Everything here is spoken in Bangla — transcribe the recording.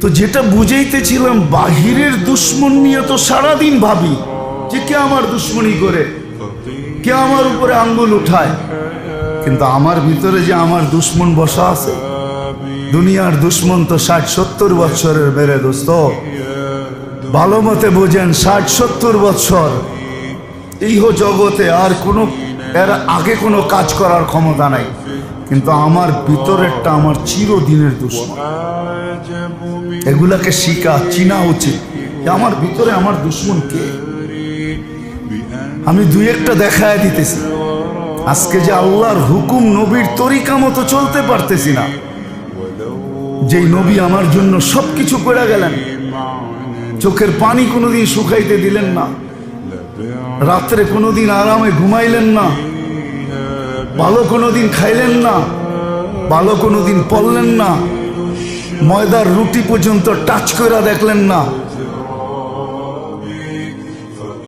তো যেটা বুঝাইতেছিলাম, বাহিরের দুশ্মন নিয়ে তো সারাদিন ভাবি যে কে আমার দুশ্মনী করে, কে আমার উপরে আঙ্গুল উঠায়, কিন্তু আমার ভিতরে যে আমার দুশ্মন বসা আছে, দুনিয়ার দুশ্মন তো 60-70 বছরের বেড়ে। দোস্ত ভালো মতে বোঝেন, 60-70 বছর এই জগতে আর কোনো এর আগে কোনো কাজ করার ক্ষমতা নাই, কিন্তু আমার ভিতরেরটা আমার চিরদিনের দুশ্মন। এগুলাকে শিখা চিনা উচিত যে আমার ভিতরে আমার দুশ্মন কে। আমি দুই একটা দেখায় দিতেছি। আজকে যে আল্লাহর হুকুম নবীর তরিকা মতো চলতে পারতেছি না, যেই নবী আমার জন্য সবকিছু করে গেলেন, চোখের পানি কোনোদিন শুকাইতে দিলেন না, রাত্রে কোনোদিন আরামে ঘুমাইলেন না, ভালো কোনোদিন খাইলেন না, ভালো কোনোদিন পড়লেন না, ময়দার রুটি পর্যন্ত টাচ করে দেখলেন না,